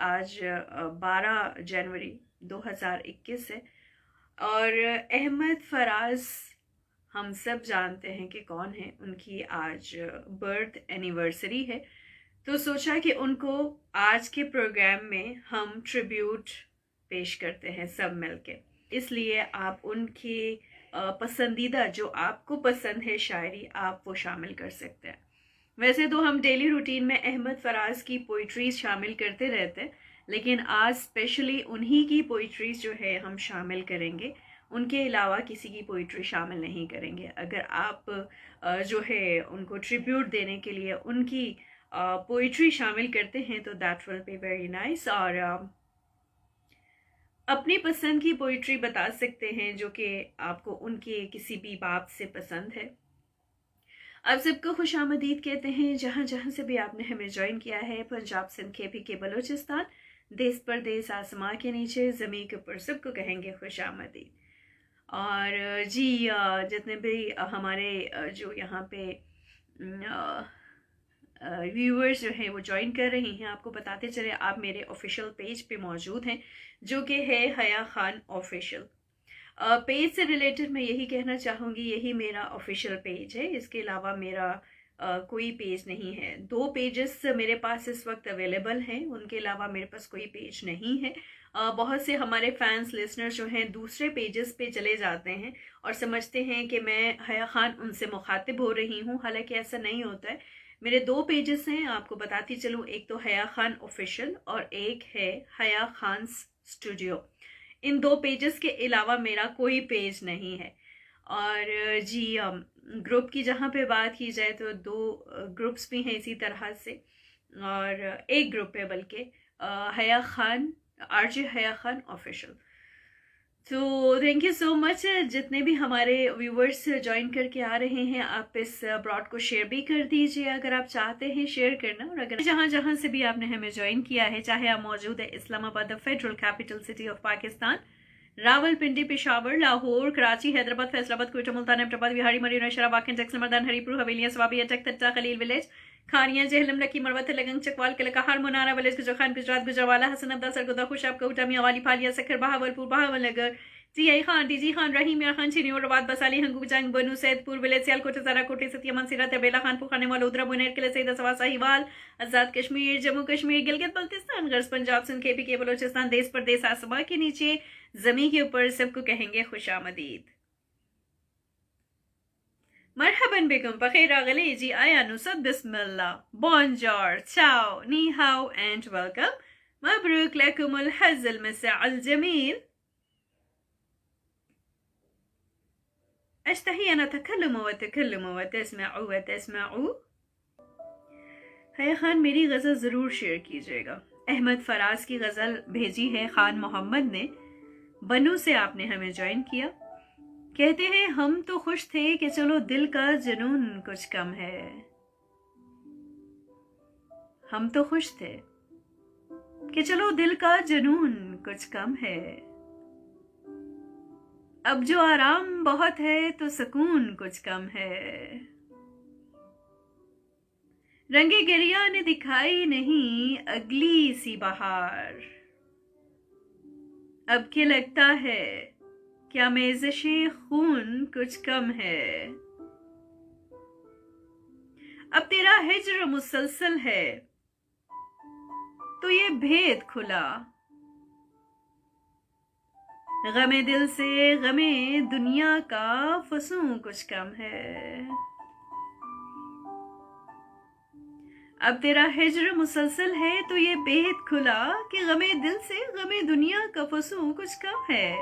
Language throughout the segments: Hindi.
आज 12 जनवरी 2021 है और अहमद फराज हम सब जानते हैं कि कौन है। उनकी आज बर्थ एनिवर्सरी है, तो सोचा कि उनको आज के प्रोग्राम में हम ट्रिब्यूट पेश करते हैं सब मिलके। इसलिए आप उनकी पसंदीदा जो आपको पसंद है शायरी आप वो शामिल कर सकते हैं। वैसे तो हम डेली रूटीन में अहमद फराज की पोइट्रीज शामिल करते रहते हैं, लेकिन आज स्पेशली उन्हीं की पोइट्रीज जो है हम शामिल करेंगे, उनके अलावा किसी की पोइट्री शामिल नहीं करेंगे। अगर आप जो है उनको ट्रिब्यूट देने के लिए उनकी पोइट्री शामिल करते हैं तो that will be very nice. और अपनी पसंद की पोइट्री बता सकते हैं जो कि आपको उनके किसी भी बात से पसंद है। आप सबको खुश आमदीद कहते हैं जहाँ जहाँ से भी आपने हमें ज्वाइन किया है। पंजाब, सिंध, केपी के बलोचिस्तान, देश परदेश, आसमां के नीचे, ज़मीन के ऊपर, सबको कहेंगे खुश आमदीद। और जी जितने भी हमारे जो यहाँ पे व्यूअर्स जो हैं वो ज्वाइन कर रही हैं, आपको बताते चले आप मेरे ऑफिशियल पेज पे मौजूद हैं जो कि है हया खान ऑफिशियल। पेज से रिलेटेड मैं यही कहना चाहूँगी, यही मेरा ऑफिशियल पेज है, इसके अलावा मेरा कोई पेज नहीं है। 2 पेजेस मेरे पास इस वक्त अवेलेबल हैं, उनके अलावा मेरे पास कोई पेज नहीं है। बहुत से हमारे फैंस लिसनर्स जो हैं दूसरे पेजेस पे चले जाते हैं और समझते हैं कि मैं हया खान उनसे मुखातिब हो रही हूँ, हालांकि ऐसा नहीं होता है। मेरे 2 पेजेस हैं, आपको बताती चलूँ, एक तो हया खान ऑफिशियल और एक है हया खान स्टूडियो। इन 2 पेजेस के अलावा मेरा कोई पेज नहीं है। और जी ग्रुप की जहाँ पे बात की जाए तो 2 ग्रुप्स भी हैं इसी तरह से, और एक ग्रुप है बल्कि हया खान, आरजे हया खान ऑफिशियल। तो थैंक यू सो मच जितने भी हमारे व्यूवर्स ज्वाइन करके आ रहे हैं। आप इस ब्रॉड को शेयर भी कर दीजिए अगर आप चाहते हैं शेयर करना। और अगर जहाँ जहाँ से भी आपने हमें ज्वाइन किया है, चाहे आप मौजूद है Islamabad the federal capital city of Pakistan, Rawalpindi, Peshawar, Lahore, Karachi, Hyderabad, Faisalabad, Quetta, Multan, Abbottabad, बिहारी, मरीना, शराबाद, टेक्स, मर्दान, हरीपुर, हवेलियां, सवाबी, अटक, तट्टा, खलील विलेज, खानिया, जहलम, लकी, मरवत, लगंग, चकवाल, कलकहार, मुनारा विलेज, गुजरखान, गुजरात, गुजरवाला, हसन अब्दा, सरगोदा, खुशाब, कौटा, मियावाली, फालिया, सखर, बहावलपुर, बहावलनगर, टीआई खान, डीजी खान, रहीम, मियां खान, चिनी, औरबाद, बसाली, हंगू, जंग, बनू, सैदपुर विलेज, सियालकोट, जाराकोट, सतिया, मनसीरा, तबेला, खानपुर, खाने वाला, उधरा, बुनेर, किले, सईदा, सवा, साहिवाल, आजाद कश्मीर, जम्मू कश्मीर, गिलगित बल्तिस्तान, गर्ज पंजाब, सिंध, केपी के बलोचिस्तान, देश परदेश, आसमां के नीचे, ज़मीन के ऊपर, सबको कहेंगे खुशामदीद। मरहबन बिकुम, बखैर आगले जी, आया नुसद, बिस्मिल्लाह, बोंजोर, चाओ, नी how and welcome, Mabrook लकुमुल हज़्ज़ल मसाअल Jameel. अश्तही अन अतकल्लमु व तकल्लमु व तस्मअु व तस्मअू। हया खान मेरी गज़ल ज़रूर शेयर कीजिएगा। अहमद फराज की गज़ल भेजी है खान मोहम्मद ने, बनू से आपने हमें ज्वाइन किया। कहते हैं हम तो खुश थे कि चलो दिल का जुनून कुछ कम है। हम तो खुश थे कि चलो दिल का जुनून कुछ कम है। अब जो आराम बहुत है तो सुकून कुछ कम है। रंगे गिरिया ने दिखाई नहीं अगली सी बहार। अब के लगता है क्या मेज़शे खून कुछ कम है। अब तेरा हिज्र मुसलसल है तो ये भेद खुला। गमे दिल से गमे दुनिया का फसूं कुछ कम है। अब तेरा हिज्र मुसलसल है तो ये भेद खुला कि गमे दिल से गमे दुनिया का फसूं कुछ कम है।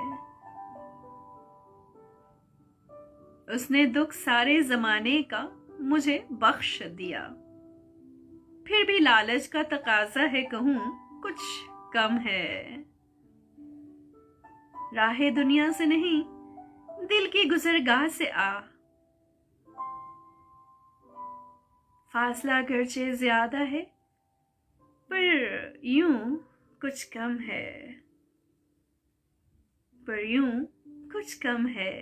उसने दुख सारे जमाने का मुझे बख्श दिया, फिर भी लालच का तकाजा है कहूं कुछ कम है। राहे दुनिया से नहीं दिल की गुजरगाह से आ, फासला गर्चे ज्यादा है पर यूं कुछ कम है, पर यूं कुछ कम है।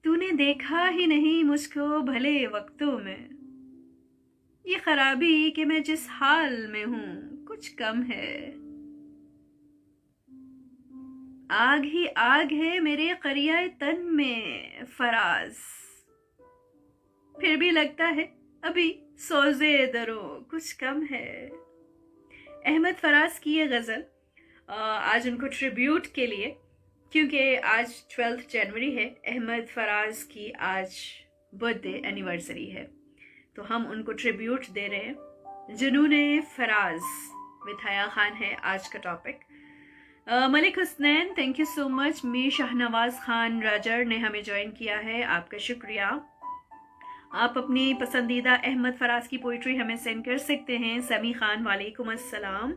तूने देखा ही नहीं मुझको भले वक्तों में, ये खराबी कि मैं जिस हाल में हूं कुछ कम है। आग ही आग है मेरे करियाए तन में फराज, फिर भी लगता है अभी सोजे दरो कुछ कम है। अहमद फराज की ये गज़ल आज उनको ट्रिब्यूट के लिए, क्योंकि आज 12 जनवरी है, अहमद फराज की आज बर्थडे एनिवर्सरी है, तो हम उनको ट्रिब्यूट दे रहे हैं। जुनूने फराज विद हया खान है आज का topic. Malik Husnain thank you so much. Mir Shahnawaz Khan Roger ने हमें ज्वाइन किया है, आपका शुक्रिया। आप अपनी पसंदीदा अहमद फराज की पोइट्री हमें सेंड कर सकते हैं। समी खान वालेकुम अस्सलाम।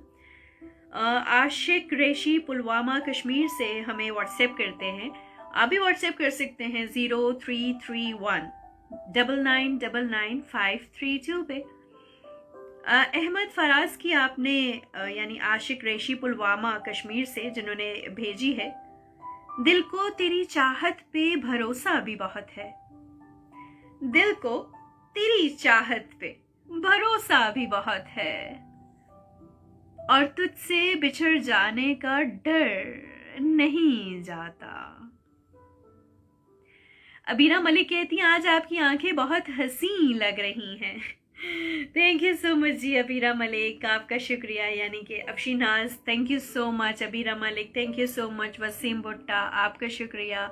आशिक रेशी पुलवामा कश्मीर से हमें व्हाट्सएप करते हैं, आप भी व्हाट्सएप कर सकते हैं 0331999532 पे। अहमद फराज की आपने यानी आशिक रेशी पुलवामा कश्मीर से जिन्होंने भेजी है, दिल को तेरी चाहत पे भरोसा भी बहुत है, दिल को तेरी चाहत पे भरोसा भी बहुत है, और तुझसे बिछड़ जाने का डर नहीं जाता। अबीरा मलिक कहती हैं आज आपकी आंखें बहुत हसीन लग रही हैं। Thank you so much ji Abira Malik, आपका शुक्रिया। यानी कि Afshinaz thank you so much, Abira Malik thank you so much, Wasim Bhutta आपका शुक्रिया,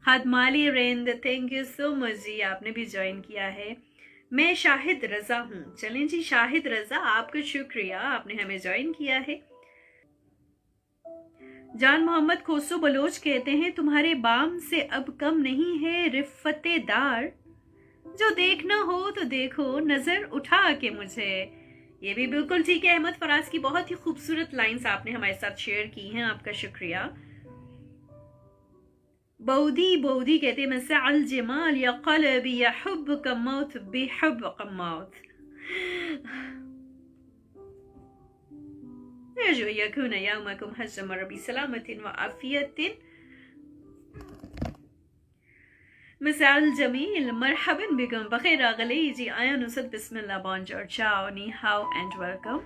हदमाली रेंद thank you so much ji, आपने भी ज्वाइन किया है। मैं शाहिद रजा हूँ, चलें जी शाहिद रजा आपका शुक्रिया, आपने हमें ज्वाइन किया है। जान मोहम्मद खोसो बलोच कहते हैं तुम्हारे बाम से अब कम नहीं है रिफ्फतेदार, जो देखना हो तो देखो नजर उठा के मुझे। ये भी बिल्कुल ठीक है। अहमद फराज की बहुत ही खूबसूरत लाइंस आपने हमारे साथ शेयर की हैं, आपका शुक्रिया। बौदी बौदी कहते हैं मसअल जमाल या क़ल्बी या हुब का मौत बेहब का मौत, अर्जू यकून यौमकुम हज्जम रबी सलामतिन व आफियतिन। मिसाल जमील मरहबन बिगम बखैर अगली जी आया नुसत बिस्मिल्लाह बॉन्जोर चाओ नी हाउ एंड वेलकम।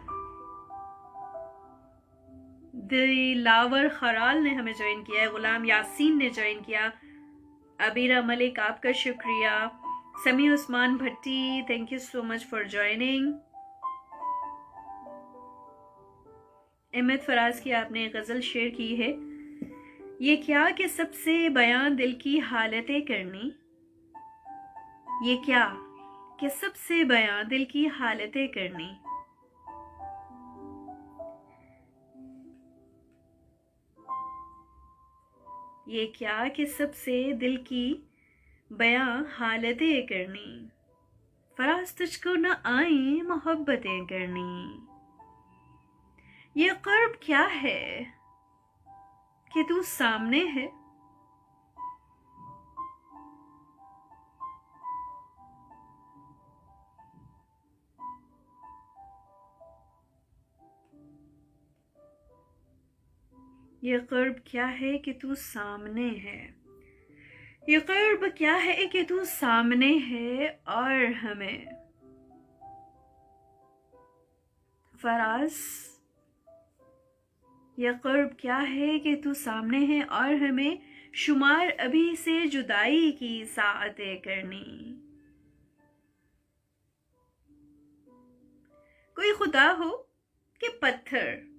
दिलावर खराल ने हमें ज्वाइन किया है, गुलाम यासीन ने ज्वाइन किया, अबीरा मलिक आपका शुक्रिया, Sami Usman Bhatti thank you so much for joining. Ahmad Faraz की आपने गज़ल शेयर की है, ये क्या कि सबसे बयां दिल की हालतें करनी, ये क्या कि सबसे बयां दिल की हालतें करनी, ये क्या कि सबसे दिल की बयां हालतें करनी, फराज तुझको न आए मोहब्बतें करनी, ये क़र्ब क्या है कि तू सामने है, ये क़र्ब क्या है कि तू सामने है, ये क़र्ब क्या है कि तू सामने है और हमें। फराज ये क़र्ब क्या है कि तू सामने है और हमें शुमार अभी से जुदाई की साअतें करनी, कोई खुदा हो कि पत्थर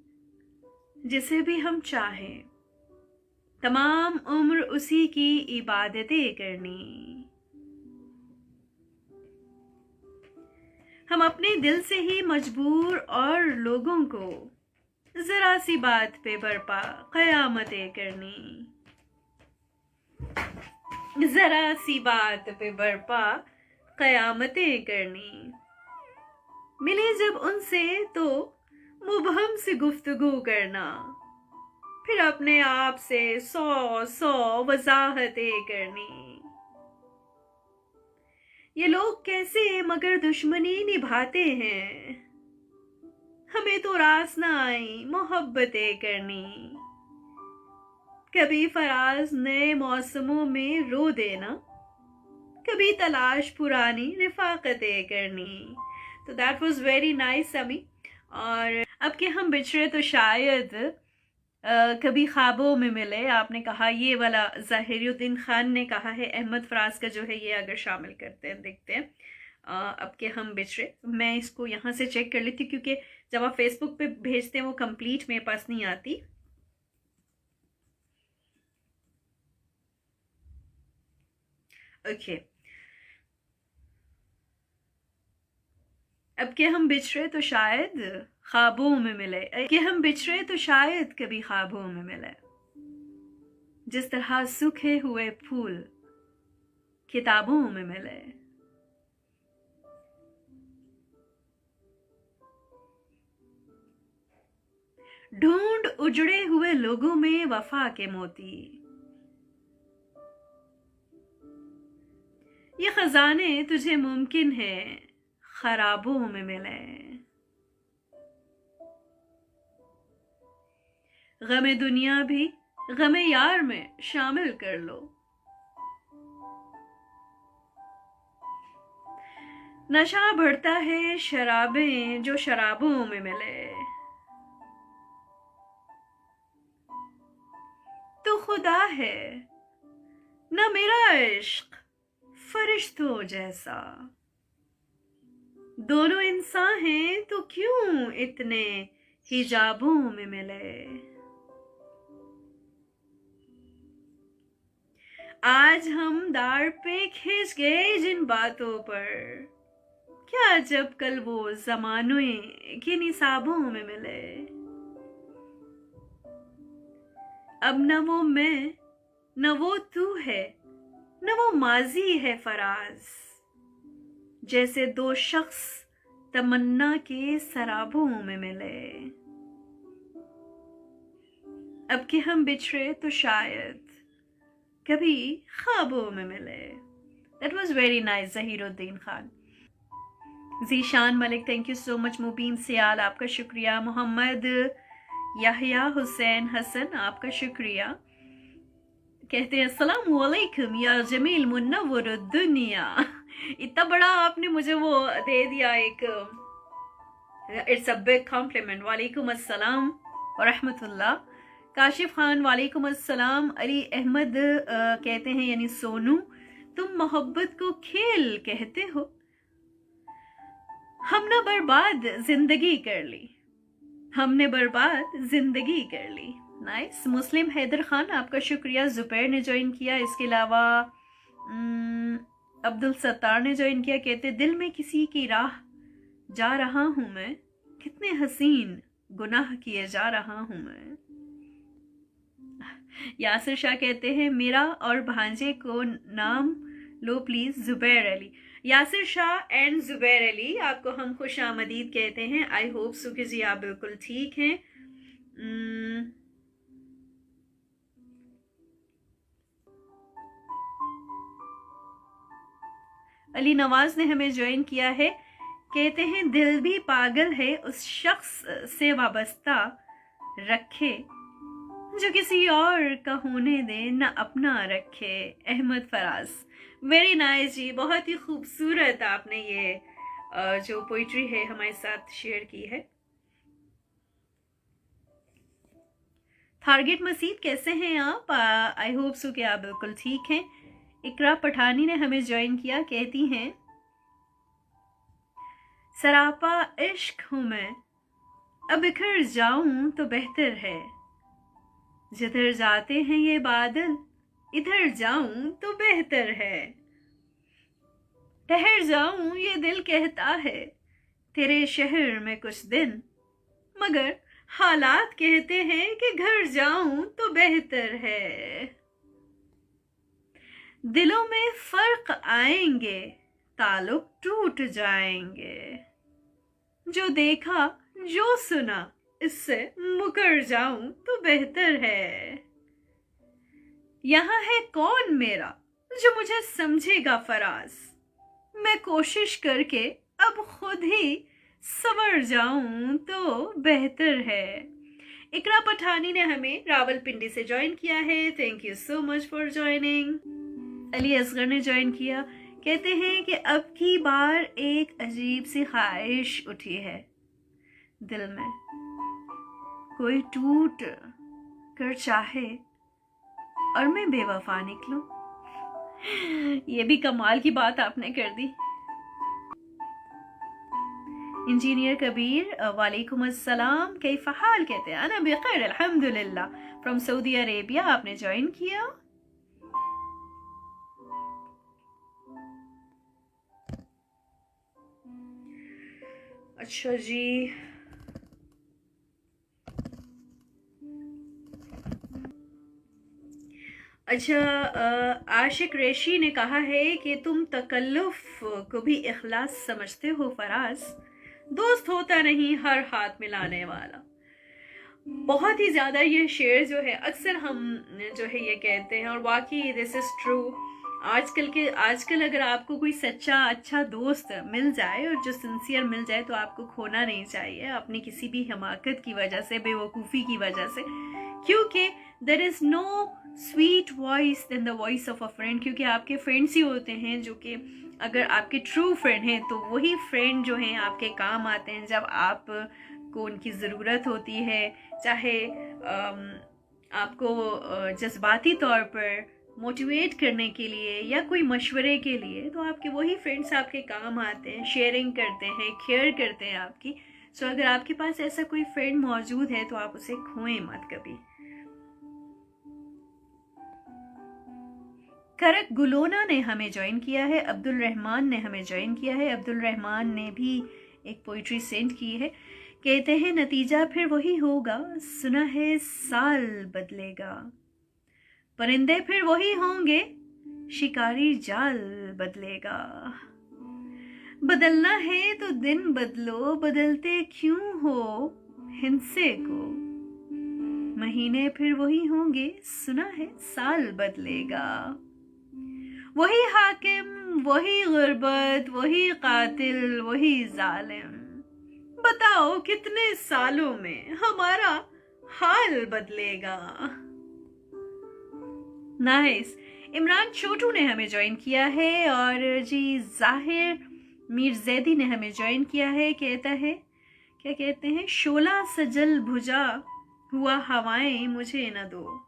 जिसे भी हम चाहें तमाम उम्र उसी की इबादतें करनी, हम अपने दिल से ही मजबूर और लोगों को जरा सी बात पे बरपा कयामतें करनी, जरा सी बात पे बरपा कयामतें करनी, मिले जब उनसे तो मुबहम से गुफ्तगू करना, फिर अपने आप से 100 वजाहतें करनी, ये लोग कैसे मगर दुश्मनी निभाते हैं, हमें तो रास ना आई मोहब्बतें करनी, कभी फराज नए मौसमों में रो देना, कभी तलाश पुरानी रिफाकतें करनी, तो दैट वाज वेरी नाइस अमी। और अब के हम बिछड़े तो शायद कभी ख्वाबों में मिले, आपने कहा ये वाला ज़ाहिरुद्दीन खान ने कहा है। अहमद फराज का जो है ये अगर शामिल करते हैं, देखते हैं। अब के हम बिछड़े, मैं इसको यहाँ से चेक कर लेती हूँ क्योंकि जब आप फेसबुक पे भेजते हैं वो कंप्लीट मेरे पास नहीं आती। ओके, अब के हम बिछड़े तो शायद ख्वाबों में मिले, कि हम बिछड़े तो शायद कभी ख्वाबों में मिले, जिस तरह सूखे हुए फूल किताबों में मिले। ढूंढ उजड़े हुए लोगों में वफा के मोती, ये खजाने तुझे मुमकिन है खराबों में मिले। गमे दुनिया भी गमे यार में शामिल कर लो। नशा बढ़ता है शराबें जो शराबों में मिले। तो खुदा है न मेरा इश्क फरिश्तों जैसा, दोनों इंसान हैं तो क्यों इतने हिजाबों में मिले। आज हम दार पे खिंच गए जिन बातों पर, क्या जब कल वो जमाने के निसाबों में मिले। अब न वो मैं न वो तू है न वो माजी है फराज, जैसे दो शख्स तमन्ना के सराबों में मिले। अब कि हम बिछड़े तो शायद कभी ख्वाबों में मिले। That was very nice Zahiruddin Khan. Zeeshan Malik, thank you so much. Mubeen Sial, आपका शुक्रिया। मोहम्मद याहिया हुसैन हसन, आपका शुक्रिया। कहते हैं अस्सलाम वालेकुम या जमील मुन्नव्वर दुनिया। इतना बड़ा आपने मुझे वो दे दिया एक, इट्स अ बिग कॉम्प्लीमेंट। वालेकुम अस्सलाम व रहमतुल्लाह। काशिफ खान, वालेकुम अस्सलाम। अली अहमद कहते हैं यानी सोनू, तुम मोहब्बत को खेल कहते हो, हमने बर्बाद जिंदगी कर ली, हमने बर्बाद जिंदगी कर ली। नाइस। मुस्लिम हैदर खान, आपका शुक्रिया। जुबैर ने ज्वाइन किया। इसके अलावा अब्दुल सत्तार ने ज्वाइन किया। कहते दिल में किसी की राह जा रहा हूं मैं, कितने हसीन गुनाह किए जा रहा हूं मैं। यासिर शाह कहते हैं मेरा और भांजे को नाम लो प्लीज जुबैर अली। यासिर शाह एंड जुबैर अली, आपको हम खुश आमदीद कहते हैं। आई होप सो कि जी आप बिल्कुल ठीक हैं। अली नवाज ने हमें ज्वाइन किया है। कहते हैं दिल भी पागल है उस शख्स से वाबस्ता रखे, जो किसी और का होने दे न अपना रखे। अहमद फराज, वेरी नाइस जी, बहुत ही खूबसूरत आपने ये जो पोइट्री है हमारे साथ शेयर की है। टारगेट मसीद, कैसे हैं आप? आई होप सो कि आप बिल्कुल ठीक हैं। इकरा पठानी ने हमें ज्वाइन किया। कहती हैं सरापा इश्क हूं मैं, अब बिखर जाऊं तो बेहतर है, जिधर जाते हैं ये बादल इधर जाऊं तो बेहतर है। ठहर जाऊं ये दिल कहता है तेरे शहर में कुछ दिन, मगर हालात कहते हैं कि घर जाऊं तो बेहतर है। दिलों में फर्क आएंगे ताल्लुक टूट जाएंगे, जो देखा जो सुना इससे मुकर जाऊं तो बेहतर है। यहाँ है कौन मेरा जो मुझे समझेगा फराज, मैं कोशिश करके अब खुद ही संवर जाऊं तो बेहतर है। इकरा पठानी ने हमें रावलपिंडी से ज्वाइन किया है। Thank you so much for joining. Ali Asghar ने ज्वाइन किया। कहते हैं कि अब की बार एक अजीब सी ख्वाहिश उठी है दिल में, कोई टूट कर चाहे और मैं बेवफा निकलूं। ये भी कमाल की बात आपने कर दी। इंजीनियर कबीर वालेकुम अस्सलाम, कैफ हाल, कहते हैं अना बिखैर अल्हम्दुलिल्लाह, फ्रॉम सऊदी अरेबिया। आपने ज्वाइन किया। अच्छा जी, अच्छा, आशिक रेशी ने कहा है कि तुम तकल्लुफ को भी इखलास समझते हो फराज, दोस्त होता नहीं हर हाथ मिलाने वाला। बहुत ही ज़्यादा ये शेर जो है अक्सर हम जो है ये कहते हैं, और वाकई दिस इज़ ट्रू। आजकल अगर आपको कोई सच्चा अच्छा दोस्त मिल जाए और जो सिंसियर मिल जाए तो आपको खोना नहीं चाहिए अपनी किसी भी हिमाकत की वजह से, बेवकूफ़ी की वजह से, क्योंकि there is no sweet voice in the voice of a friend. क्योंकि आपके फ्रेंड्स ही होते हैं जो कि अगर आपके ट्रू फ्रेंड हैं तो वही फ्रेंड जो हैं आपके काम आते हैं जब आप को उनकी ज़रूरत होती है, चाहे आपको जज्बाती तौर पर मोटिवेट करने के लिए या कोई मशवरे के लिए, तो आपके वही फ्रेंड्स आपके काम आते हैं, शेयरिंग करते हैं, केयर करते हैं आपकी। सो अगर आपके पास ऐसा कोई फ्रेंड मौजूद है तो आप उसे खोएं मत कभी। करक गुलोना ने हमें ज्वाइन किया है, अब्दुल रहमान ने हमें ज्वाइन किया है। अब्दुल रहमान ने भी एक पोइट्री सेंड की है, कहते हैं नतीजा फिर वही होगा, सुना है साल बदलेगा, परिंदे फिर वही होंगे, शिकारी जाल बदलेगा, बदलना है तो दिन बदलो, बदलते क्यों हो हिंसे को, महीने फिर वही होंगे, सुना है साल बदलेगा, वही हाकिम वही गुर्बत, वही कातिल वही जालिम, बताओ कितने सालों में हमारा हाल बदलेगा। नाइस। इमरान छोटू ने हमें ज्वाइन किया है, और जी जाहिर मीरजैदी ने हमें ज्वाइन किया है। कहता है, क्या कहते हैं, शोला सजल भुजा हुआ हवाएं मुझे न दो,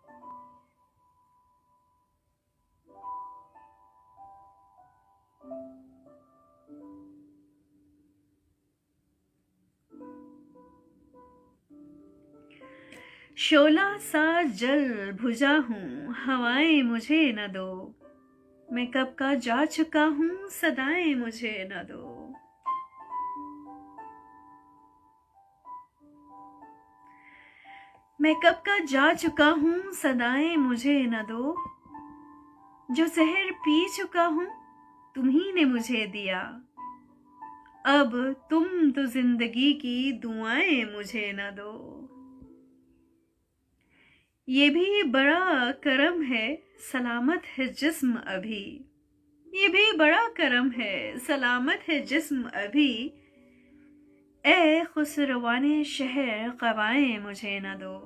शोला सा जल भुजा हूँ हवाएं मुझे न दो, मैं कब का जा चुका हूँ सदाएं मुझे न दो, मैं कब का जा चुका हूँ सदाएं मुझे न दो, जो जहर पी चुका हूँ तुम्ही ने मुझे दिया, अब तुम तो जिंदगी की दुआएं मुझे न दो, ये भी बड़ा करम है सलामत है जिस्म अभी, ये भी बड़ा करम है सलामत है जिस्म अभी, ए खुसरवाने शहर क़वाएं मुझे न दो,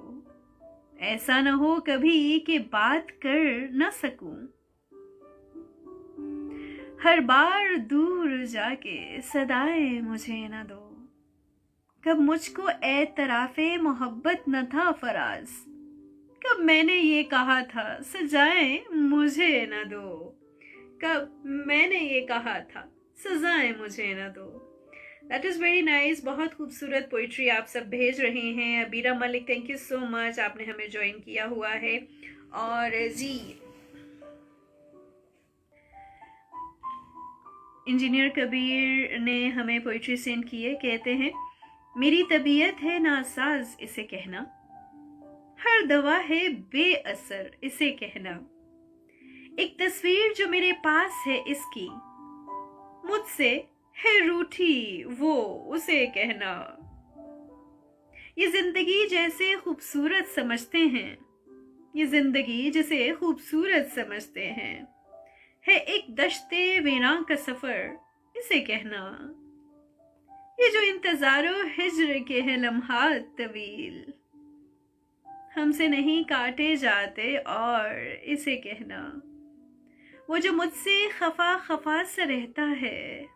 ऐसा न हो कभी कि बात कर न सकूं, हर बार दूर जाके सदाएं मुझे न दो, कब मुझको एतराफ़े मोहब्बत न था फराज, कब मैंने ये कहा था सजाएं मुझे न दो, कब मैंने ये कहा था सजाएं मुझे न दो। That is very nice. बहुत खूबसूरत पोइट्री आप सब भेज रहे हैं। Abira Malik, thank you so much, आपने हमें ज्वाइन किया हुआ है। और जी इंजीनियर कबीर ने हमें पोइट्री सेंड की है, कहते हैं मेरी तबीयत है नासाज इसे कहना, हर दवा है बेअसर इसे कहना, एक तस्वीर जो मेरे पास है इसकी, मुझसे है रूठी वो उसे कहना, ये जिंदगी जैसे खूबसूरत समझते हैं, ये जिंदगी जिसे खूबसूरत समझते हैं, है एक दश्ते वीरान का सफर इसे कहना, ये जो इंतजारो हिज्र के हैं लम्हात तवील, हमसे नहीं काटे जाते और इसे कहना, वो जो मुझसे खफा खफा सा रहता है,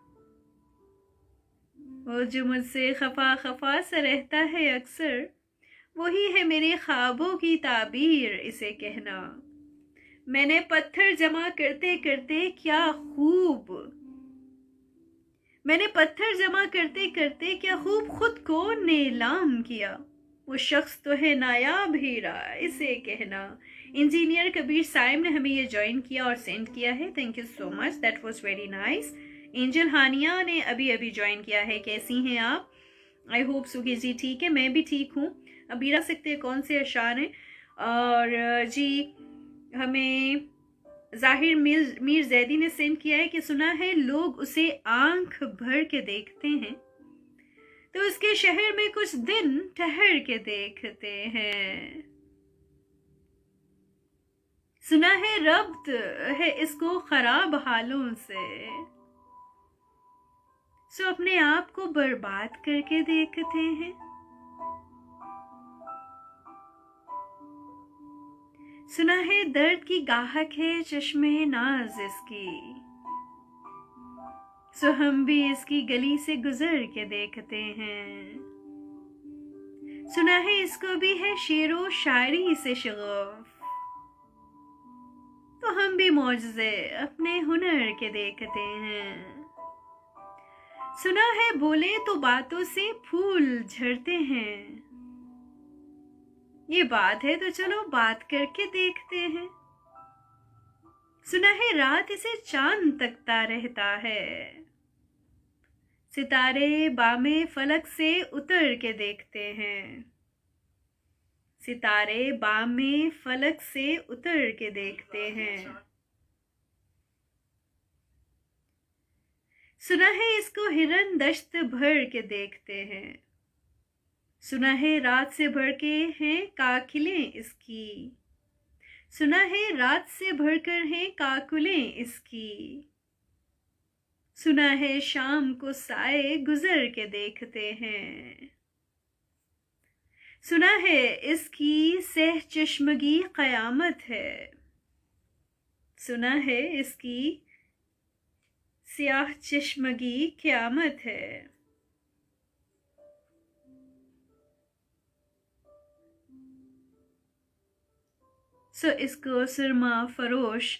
वो जो मुझसे खफा खफा सा रहता है अक्सर, वही है मेरे ख्वाबों की ताबीर इसे कहना। मैंने पत्थर जमा करते करते क्या खूब, मैंने पत्थर जमा करते करते क्या खूब खुद को नीलाम किया। वो शख्स तो है नायाब हीरा इसे कहना। इंजीनियर कबीर साइम ने हमें ये ज्वाइन किया और सेंड किया है। Thank you so much, that was very nice. Angel Hania ने अभी अभी ज्वाइन किया है। कैसी हैं आप? आई होप सुखी जी ठीक है, मैं भी ठीक हूँ। अभी रख सकते हैं कौन से अशार हैं। और जी हमें जाहिर मीर जैदी ने सेंड किया है कि सुना है लोग उसे आंख भर के देखते हैं तो उसके शहर में कुछ दिन ठहर के देखते हैं। सुना है रब्त है इसको खराब हालों से, सो अपने आप को बर्बाद करके देखते हैं। सुना है दर्द की गाहक है चश्मे नाज इसकी, सो हम भी इसकी गली से गुजर के देखते हैं। सुना है इसको भी है शेरो शायरी से शगफ, तो हम भी मौजज़े अपने हुनर के देखते हैं। सुना है बोले तो बातों से फूल झड़ते हैं, ये बात है तो चलो बात करके देखते हैं। सुना है रात इसे चांद तकता रहता है, सितारे बामे फलक से उतर के देखते हैं। सितारे बामे फलक से उतर के देखते हैं। सुना है इसको हिरन दश्त भर के देखते हैं, सुना है रात से भर के हैं काकिलें इसकी, सुना है रात से भरकर हैं काकुलें इसकी। सुना है शाम को साए गुजर के देखते हैं, सुना है इसकी सह चश्मगी कयामत है, सुना है इसकी स्याह चश्मगी क़यामत है। सो इसको सुरमा फरोश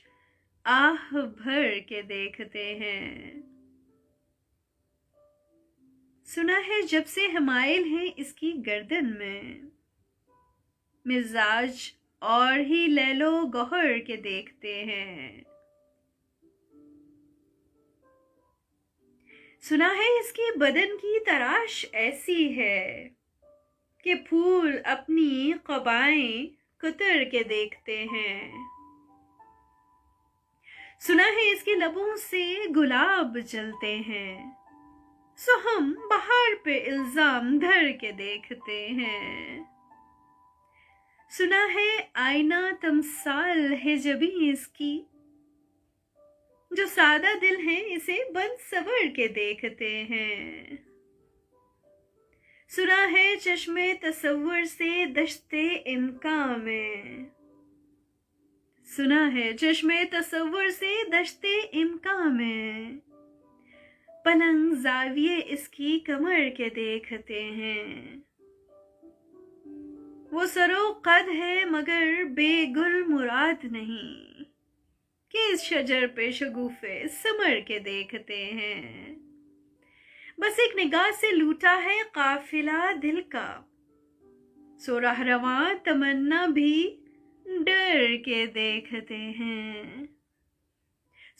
आह भर के देखते हैं। सुना है जब से हमाइल है इसकी गर्दन में, मिजाज और ही लैलो गौहर के देखते हैं। सुना है इसकी बदन की तराश ऐसी है कि फूल अपनी क़बाएं कुतर के देखते हैं। सुना है इसके लबों से गुलाब जलते हैं, सो हम बाहर पे इल्जाम धर के देखते हैं। सुना है आईना तमसाल है जबी इसकी, जो सादा दिल है इसे बंद सवर के देखते हैं। सुना है चश्मे तसव्वुर से दश्ते इम्कां में, सुना है चश्मे तसव्वुर से दश्ते इम्कां में, पलंग जाविये इसकी कमर के देखते हैं। वो सरो कद है मगर बेगुल मुराद नहीं, कि इस शजर पे शगुफे समर के देखते हैं। बस एक निगाह से लूटा है काफिला दिल का, सो रहरवां तमन्ना भी डर के देखते हैं।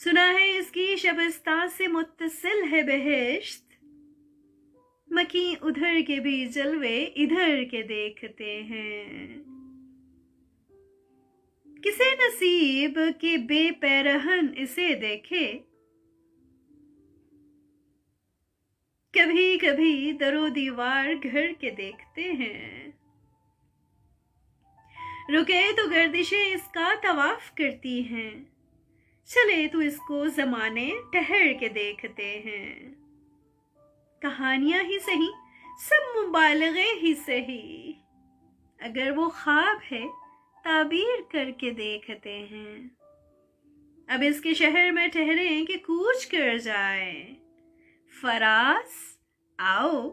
सुना है इसकी शबस्तां से मुत्तसिल है बेहेश्त, मकी उधर के भी जलवे इधर के देखते हैं। किसे नसीब के बेपैरहन इसे देखे, कभी कभी दरो दीवार घर के देखते हैं। रुके तो गर्दिशें इसका तवाफ करती हैं, चले तो इसको जमाने ठहर के देखते हैं। कहानियां ही सही, सब मुबालगे ही सही, अगर वो ख्वाब है ताबीर करके देखते हैं। अब इसके शहर में ठहरे कि कूच कर जाएं। फराज आओ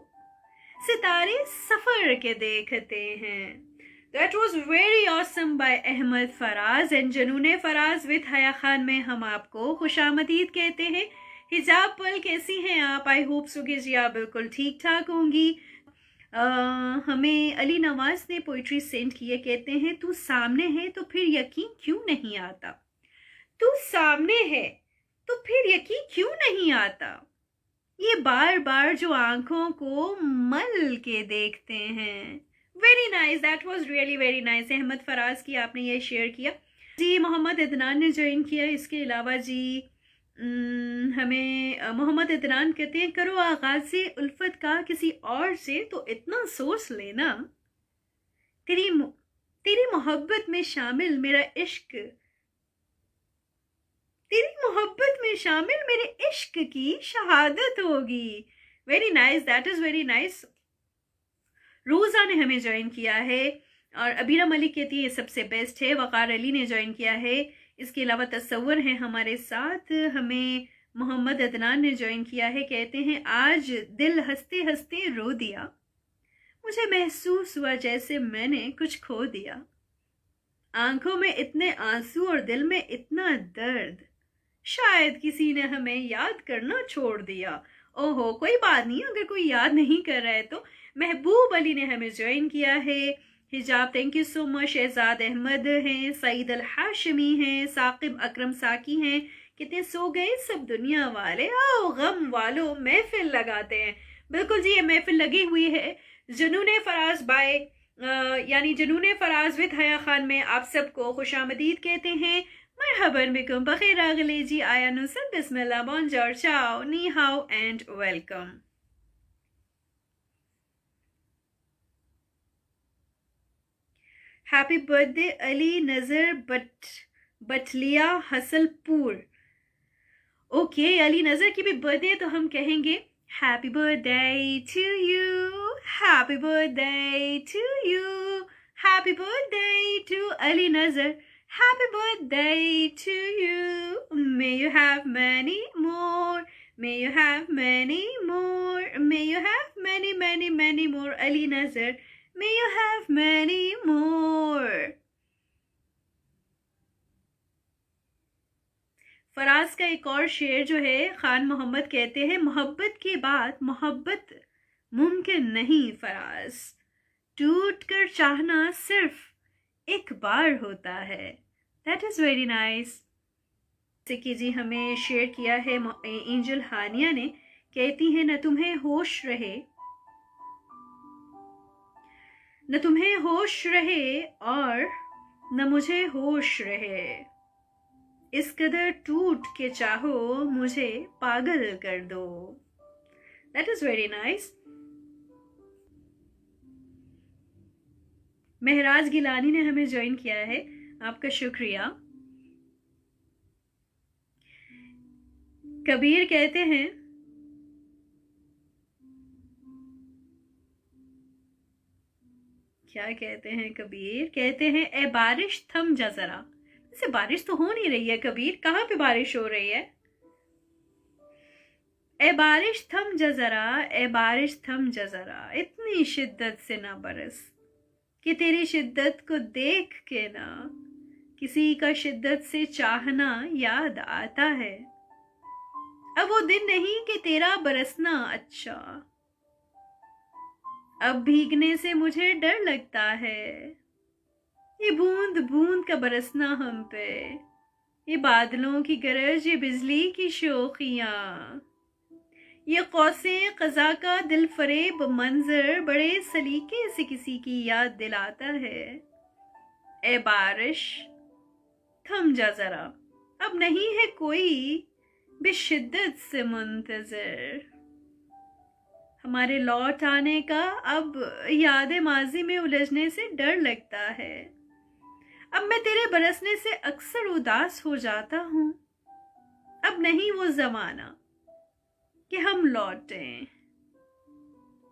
सितारे सफर के देखते हैं। That was very awesome by Ahmad Faraz and Junoon Faraz with हया खान में हम आपको खुशामदीद कहते हैं। हिजाब पल कैसी हैं आप? आई होप सो कि जी आप बिल्कुल ठीक ठाक होंगी। हमें अली नवाज ने पोइट्री सेंड की है, कहते हैं तू सामने है तो फिर यकीन क्यों नहीं आता, तू सामने है तो फिर यकीन क्यों नहीं आता, ये बार बार जो आंखों को मल के देखते हैं। Very nice, that was really very nice. Ahmad Faraz की आपने ये शेयर किया जी। मोहम्मद इदनान ने ज्वाइन किया। इसके अलावा जी हमें मोहम्मद इदनान कहते हैं करो आगाज़ उल्फत का किसी और से तो इतना सोच लेना, तेरी मोहब्बत में शामिल मेरा इश्क, तेरी मोहब्बत में शामिल मेरे इश्क की शहादत होगी। Very nice, that is very nice. रोज़ा ने हमें ज्वाइन किया है और अबीरा मलिक कहती है ये सबसे बेस्ट है। वक़ार अली ने ज्वाइन किया है। इसके अलावा तसव्वुर है हमारे साथ। हमें मोहम्मद अदनान ने ज्वाइन किया है, कहते हैं आज दिल हंसते हंसते रो दिया, मुझे महसूस हुआ जैसे मैंने कुछ खो दिया, आंखों में इतने आंसू और दिल में इतना दर्द, शायद किसी ने हमें याद करना छोड़ दिया। ओहो कोई बात नहीं, अगर कोई याद नहीं कर रहा है तो। महबूब अली ने हमें ज्वाइन किया है। Hijab thank you so much. Shahzad Ahmad हैं, सईद अल हाशमी हैं, साकिब अकरम साकी हैं, कितने सो गए सब दुनिया वाले, आओ गम वालों महफिल लगाते हैं। बिल्कुल जी, ये महफिल लगी हुई है जुनून फराज बाय यानी जुनून फराज विद हया खान में आप सबको खुशामदीद कहते हैं। मरहबन बिकुम, बखैर आगले जी, आया नुसन, बिस्मिल्लाह, बोंजोर, चाओ, नी हाओ and welcome. Happy birthday Ali नज़र बटलिया हसलपुर। ओके अली नज़र की भी बर्थडे तो हम कहेंगे happy birthday to you, happy birthday to you, happy birthday to Ali Nazar, happy birthday to you, may you have many more, may you have many more, may you have many many many more Ali Nazar, may you have many more। Faraz का एक और शेर जो है, खान मोहम्मद कहते हैं मोहब्बत के बाद मोहब्बत मुमकिन नहीं फराज, टूट कर चाहना सिर्फ एक बार होता है। That is very nice. जैसे कि जी हमें शेयर किया है एंजल हानिया ने, कहती हैं न तुम्हें होश रहे, न तुम्हें होश रहे और न मुझे होश रहे, इस कदर टूट के चाहो मुझे पागल कर दो। That is very nice. Mehraj Gilani ने हमें ज्वाइन किया है, आपका शुक्रिया। कबीर कहते हैं क्या कहते हैं कबीर, कहते हैं ए बारिश थम जा जरा। वैसे बारिश तो हो नहीं रही है कबीर, कहाँ पे बारिश हो रही है? ए बारिश थम जा जरा, ए बारिश थम जा जरा, इतनी शिद्दत से ना बरस कि तेरी शिद्दत को देख के ना किसी का शिद्दत से चाहना याद आता है। अब वो दिन नहीं कि तेरा बरसना अच्छा, अब भीगने से मुझे डर लगता है। ये बूंद बूंद का बरसना हम पे, ये बादलों की गरज, ये बिजली की शोखियां, ये कौसे क़ज़ा का दिल फरेब मंजर बड़े सलीके से किसी की याद दिलाता है। ए बारिश थम जा जरा, अब नहीं है कोई बेशिद्दत से मुंतज़िर, हमारे लौट आने का अब याद माजी में उलझने से डर लगता है। अब मैं तेरे बरसने से अक्सर उदास हो जाता हूँ, अब नहीं वो जमाना कि हम लौटें,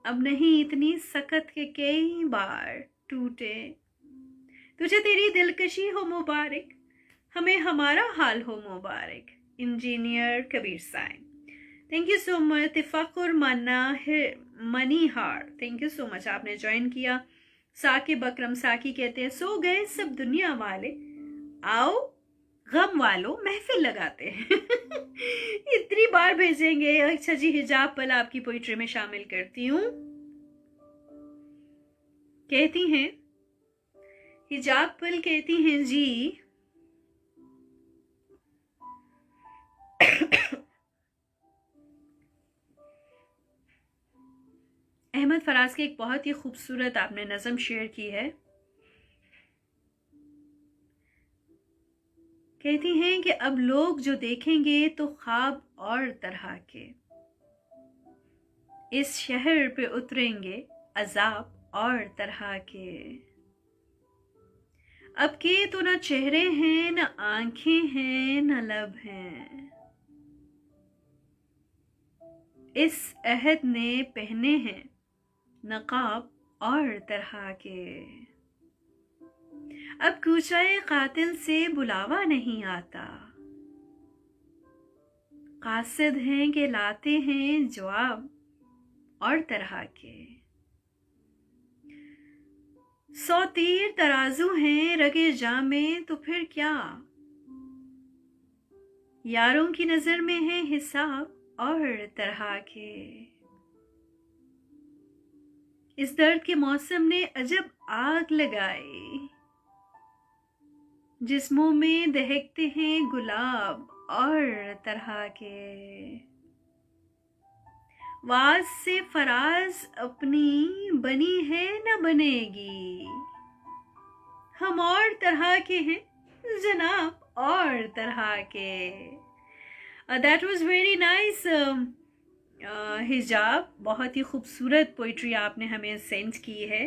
अब नहीं इतनी सकत के कई बार टूटे। तुझे तेरी दिलकशी हो मुबारक, हमें हमारा हाल हो मुबारक। Engineer Kabir Sain, thank you so much. तिफाकुर मनीहार, थैंक यू सो मच, आपने ज्वाइन किया। साकिब अकरम साकी कहते हैं सो गए सब दुनिया वाले, आओ गम वालों महफिल लगाते हैं। इतनी बार भेजेंगे। अच्छा जी, हिजाब पल आपकी पोइट्री में शामिल करती हूँ। कहती हैं हिजाब पल, कहती हैं जी अहमद फराज की एक बहुत ही खूबसूरत आपने नज़म शेयर की है। कहती हैं कि अब लोग जो देखेंगे तो ख्वाब और तरह के, इस शहर पे उतरेंगे अजाब और तरह के। अब के तो ना चेहरे हैं, न आंखें हैं, न लब हैं, इस अहद ने पहने हैं नकाब और तरह के। अब कूचाए कातिल से बुलावा नहीं आता, कासिद हैं कि लाते हैं जवाब और तरह के। 100 तीर तराजू हैं रगे जामे तो फिर क्या, यारों की नजर में है हिसाब और तरह के। इस दर्द के मौसम ने अजब आग लगाई, जिस्मों में दहकते हैं गुलाब और तरह के। वाज से फराज अपनी बनी है न बनेगी, हम और तरह के हैं जनाब और तरह के। दैट वाज वेरी नाइस हिजाब, बहुत ही खूबसूरत पोइट्री आपने हमें सेंड की है।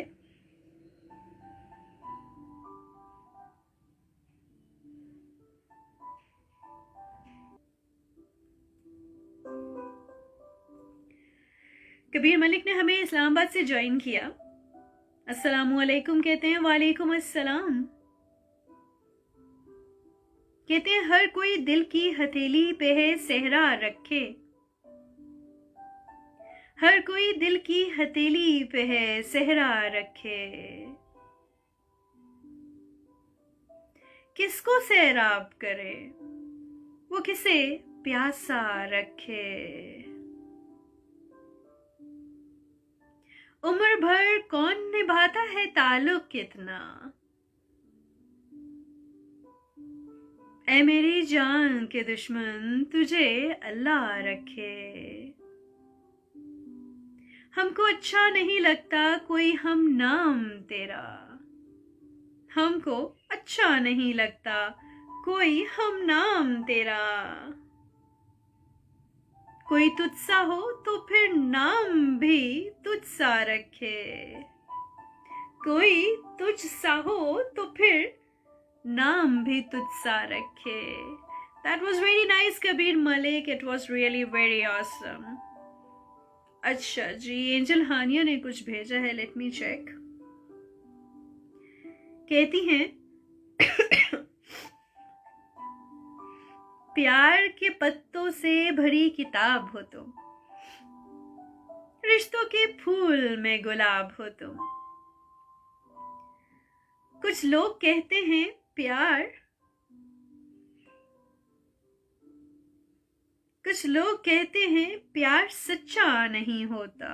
कबीर मलिक ने हमें इस्लामाबाद से ज्वाइन किया। अस्सलामुअलैकुम कहते हैं। वालेकुम अस्सलाम। कहते हैं हर कोई दिल की हथेली पे है सेहरा रखे, हर कोई दिल की हथेली पे है सेहरा रखे। किसको सैराब करे वो किसे प्यासा रखे। उम्र भर कौन निभाता है ताल्लुक कितना, ऐ मेरी जान के दुश्मन तुझे अल्लाह रखे। हमको अच्छा नहीं लगता कोई हम नाम तेरा, हमको अच्छा नहीं लगता कोई हम नाम तेरा। कोई तुझसा हो तो फिर नाम भी तुझसा रखे, कोई तुझसा हो तो फिर नाम भी तुझसा रखे। That was very nice Kabir Malik, it was really very awesome। अच्छा जी, एंजल हानिया ने कुछ भेजा है, लेट मी चेक। कहती हैं प्यार के पत्तों से भरी किताब हो तुम, रिश्तों के फूल में गुलाब हो तुम। कुछ लोग कहते हैं प्यार, कुछ लोग कहते हैं प्यार सच्चा नहीं होता,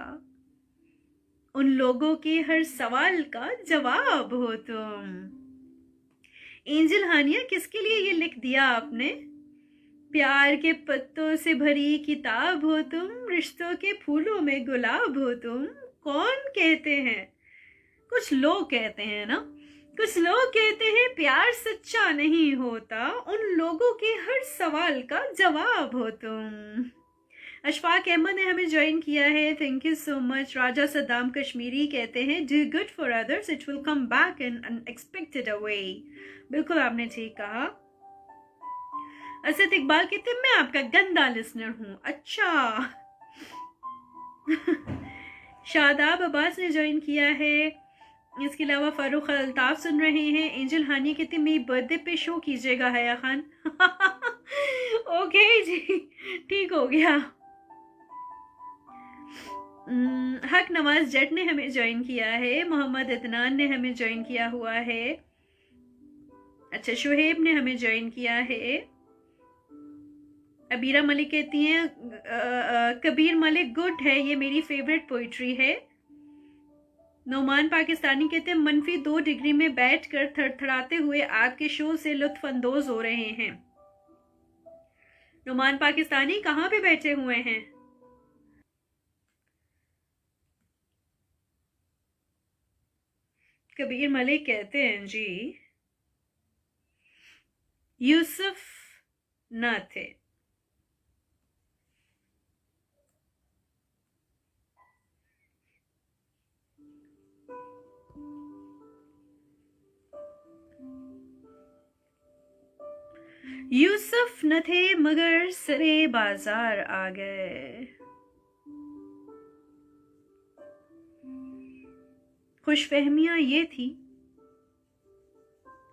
उन लोगों के हर सवाल का जवाब हो तुम। एंजल हानिया, किसके लिए ये लिख दिया आपने? प्यार के पत्तों से भरी किताब हो तुम, रिश्तों के फूलों में गुलाब हो तुम। कौन कहते हैं? कुछ लोग कहते हैं ना, कुछ लोग कहते हैं प्यार सच्चा नहीं होता, उन लोगों के हर सवाल का जवाब हो तुम। अशफाक अहमद ने हमें ज्वाइन किया है, thank you so much. Raja Saddam Kashmiri कहते हैं do good for others it will come back in unexpected a way. बिल्कुल आपने ठीक कहा। असद इकबाल कहते हैं मैं आपका गंदा लिसनर हूं। अच्छा। शादाब अब्बास ने ज्वाइन किया है, इसके अलावा फारूक अल्ताफ सुन रहे हैं। एंजल हानिया कहते मेरी बर्थडे पे शो कीजिएगा हया खान। ओके जी, ठीक हो गया। हक नवाज जट ने हमें ज्वाइन किया है। मोहम्मद अदनान ने हमें ज्वाइन किया हुआ है। अच्छा, शुहेब ने हमें ज्वाइन किया है। अबीरा मलिक कहती हैं कबीर मलिक गुड है, ये मेरी फेवरेट पोइट्री है। नौमान पाकिस्तानी कहते हैं -2 डिग्री में बैठकर थरथराते हुए आपके शो से लुत्फ अंदोज हो रहे हैं। नौमान पाकिस्तानी कहाँ पे बैठे हुए हैं? कबीर मलिक कहते हैं जी यूसुफ न थे। यूसुफ न थे मगर सरे बाजार आ गए। खुशफहमियां ये थी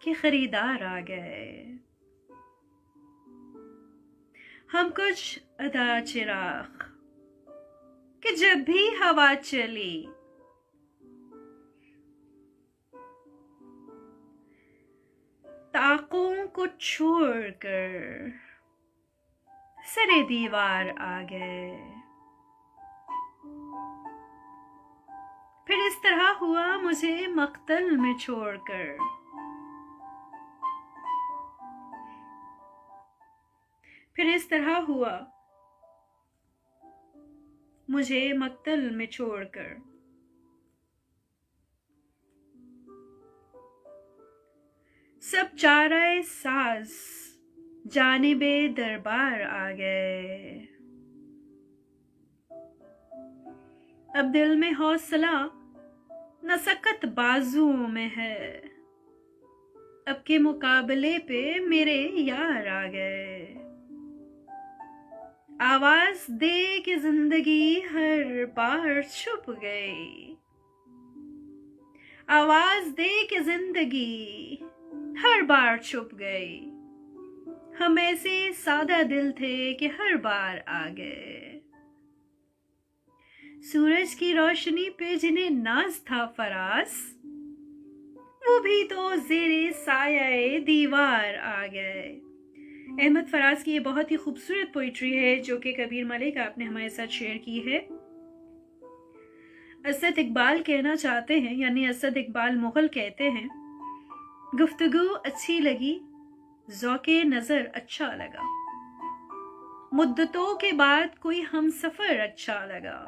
कि खरीदार आ गए। हम कुछ अदा चिराग कि जब भी हवा चली ताकों को छोड़कर सरे दीवार आ गए। फिर इस तरह हुआ मुझे मक्तल में छोड़कर। फिर इस तरह हुआ मुझे मक्तल में छोड़कर। सब चाराए साज जानिबे दरबार आ गए। अब दिल में हौसला न सकत बाजू में है। अब के मुकाबले पे मेरे यार आ गए। आवाज दे कि जिंदगी हर बार छुप गई। आवाज दे कि जिंदगी हर बार छुप गई। हम ऐसे सादा दिल थे कि हर बार आ गए। सूरज की रोशनी पे जिन्हें नाज था फरास, वो भी तो जेरे साये दीवार आ गए। अहमद फराज की ये बहुत ही खूबसूरत पोइट्री है जो कि कबीर मलिक आपने हमारे साथ शेयर की है। असद इकबाल कहना चाहते हैं, यानी असद इकबाल मुगल कहते हैं, गुफ्तगू अच्छी लगी, ज़ौक़े नजर अच्छा लगा, मुद्दतों के बाद कोई हम सफर अच्छा लगा।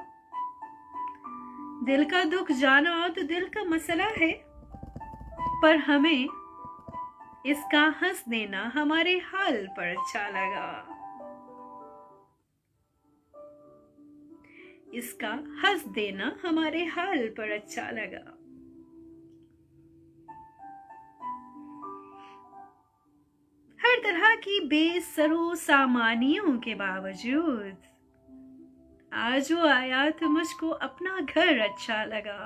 दिल का दुख जाना तो दिल का मसला है, पर हमें इसका हंस देना हमारे हाल पर अच्छा लगा। इसका हंस देना हमारे हाल पर अच्छा लगा। हर तरह की बेसरो सामानियों के बावजूद आज वो आया तो मुझको अपना घर अच्छा लगा।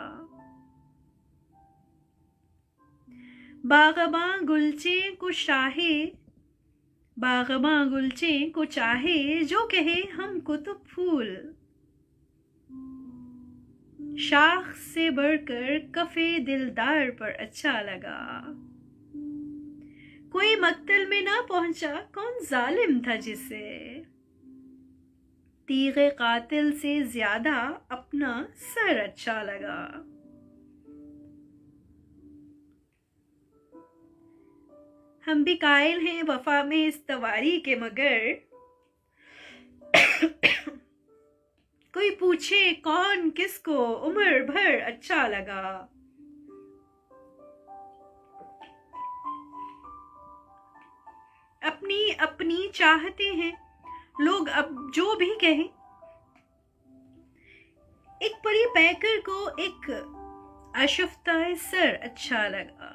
बागबां गुलचे को शाहे, बागबां गुलचे को चाहे, जो कहे हमको तो फूल। शाख से बढ़कर कफे दिलदार पर अच्छा लगा। कोई मक्तल में ना पहुंचा, कौन जालिम था जिसे तीगे कातिल से ज्यादा अपना सर अच्छा लगा। हम भी कायल हैं वफा में इस तवारी के, मगर कोई पूछे कौन किसको उम्र भर अच्छा लगा। अपनी अपनी चाहते हैं लोग अब जो भी कहें। एक परी पैकर को एक आशुफ्ताए सर अच्छा लगा।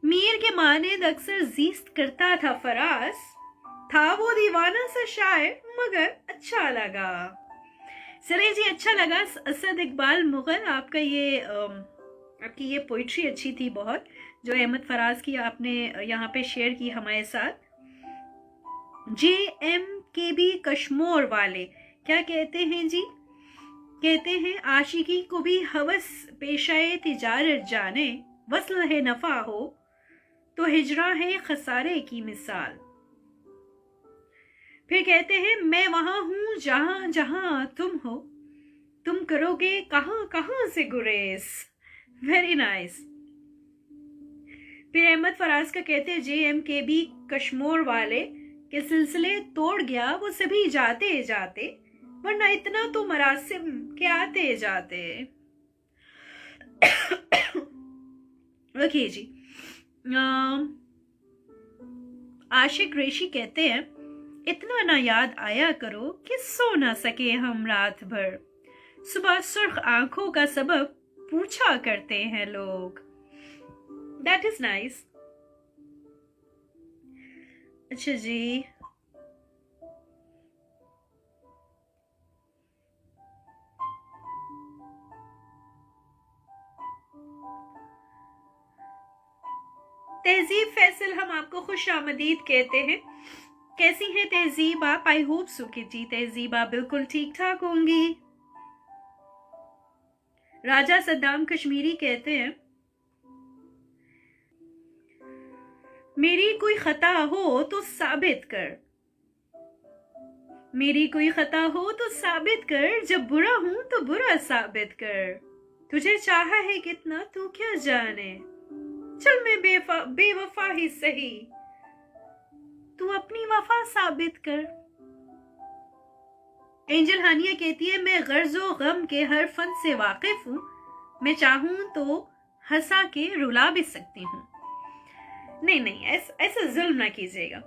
मीर के मानेद अक्सर जीस्त करता था फराज, था वो दीवाना सा शायर मगर अच्छा लगा। चलिए जी, अच्छा लगा। असद इकबाल मुगल, आपका ये आपकी ये पोइट्री अच्छी थी बहुत, जो अहमद फराज की आपने यहाँ पे शेयर की हमारे साथ। JMKB कश्मोर वाले क्या कहते हैं जी? कहते हैं आशिकी को भी हवस पेशाए तिजारत जाने, वस्ल है नफा हो तो हिजरा है खसारे की मिसाल। फिर कहते हैं मैं वहां हूं जहां जहां तुम हो, तुम करोगे कहां कहां से गुरेज। Very nice. फिर अहमद फराज का कहते हैं JMKB कश्मोर वाले के सिलसिले तोड़ गया वो सभी जाते जाते, वरना इतना तो मरासिम के आते जाते। ओके जी। आशिक रेशी कहते हैं इतना ना याद आया करो कि सो ना सके हम रात भर, सुबह सुर्ख आंखों का सबब पूछा करते हैं लोग। That is nice. अच्छा जी, तहजीब फैसल, हम आपको खुश आमदीद कहते हैं। कैसी हैं तहजीब आप? आई होप सो कि जी तहजीब आप बिल्कुल ठीक ठाक होंगी। राजा सद्दाम कश्मीरी कहते हैं मेरी कोई खता हो तो साबित कर, मेरी कोई खता हो तो साबित कर, जब बुरा हूं तो बुरा साबित कर, तुझे चाहा है कितना तू क्या जाने, चल मैं बेवफा ही सही, तू अपनी वफा साबित कर। एंजल हानिया कहती है मैं गर्जो गम के हर फन से वाकिफ हूं, मैं चाहूं तो हंसा के रुला भी सकती हूं। नहीं नहीं, ऐसा जुल्म ना कीजिएगा।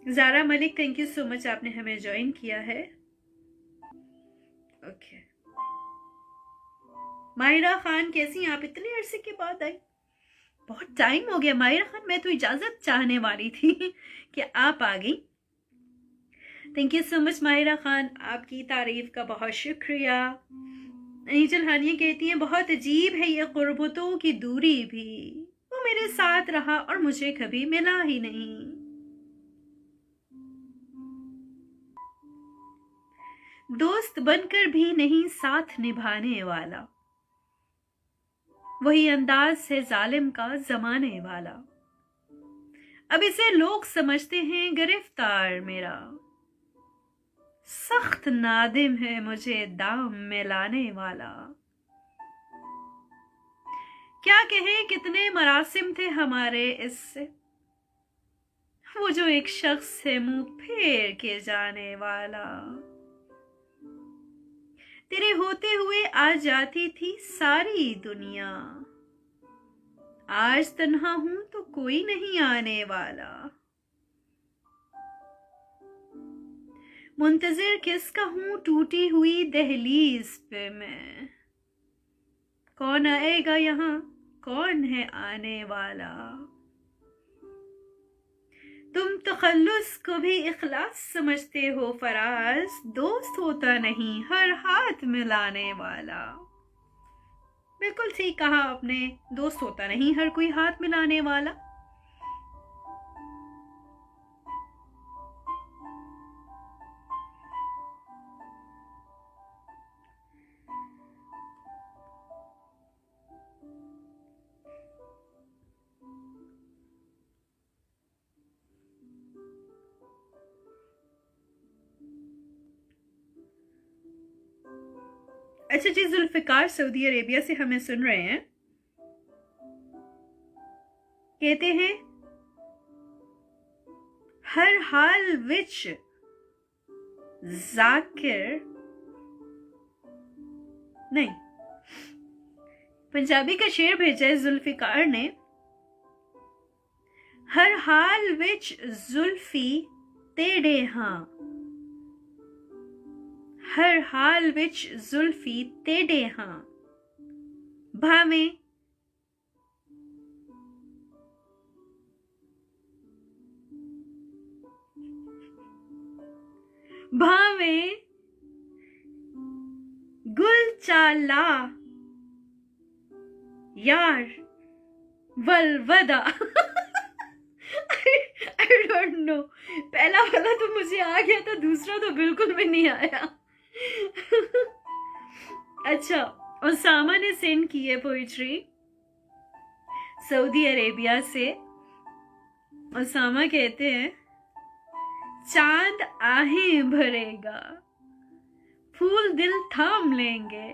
Zara Malik, thank you so much, आपने हमें ज्वाइन किया है। ओके। माहिरा खान कैसी हैं आप? इतने अरसे के बाद आई, बहुत टाइम हो गया माहिरा खान। मैं तो इजाजत चाहने वाली थी कि आप आ गई। Thank you so much Mahira Khan, आपकी तारीफ का बहुत शुक्रिया। एंजल हानिया कहती हैं बहुत अजीब है ये गुर्बतों की दूरी भी, वो मेरे साथ रहा और मुझे कभी मिला ही नहीं। दोस्त बनकर भी नहीं साथ निभाने वाला, वही अंदाज है जालिम का जमाने वाला, अब इसे लोग समझते हैं गिरफ्तार मेरा, सख्त नादिम है मुझे दाम में लाने वाला। क्या कहे कितने मरासिम थे हमारे इससे, वो जो एक शख्स है मुंह फेर के जाने वाला, तेरे होते हुए आ जाती थी सारी दुनिया, आज तन्हा हूं तो कोई नहीं आने वाला, मुंतजिर किसका हूं टूटी हुई दहलीज पे मैं, कौन आएगा यहाँ कौन है आने वाला, तुम तखल्लुस को भी इखलास समझते हो फराज, दोस्त होता नहीं हर हाथ मिलाने वाला। बिल्कुल ठीक कहा आपने, दोस्त होता नहीं हर कोई हाथ मिलाने वाला। अच्छा जी, जुल्फिकार सऊदी अरेबिया से हमें सुन रहे हैं। कहते हैं हर हाल विच जाकिर, नहीं, पंजाबी का शेर भेजा है जुल्फिकार ने। हर हाल विच जुल्फी तेरे हां, हर हाल विच जुल्फी तेरे हां, भावे भावे गुल चाला यार वलवदा। आई डोंट नो, पहला वाला तो मुझे आ गया था, दूसरा तो बिल्कुल भी नहीं आया। अच्छा, ओसामा ने सेंड की है पोइट्री सऊदी अरेबिया से। ओसामा कहते हैं चांद आहें भरेगा, फूल दिल थाम लेंगे,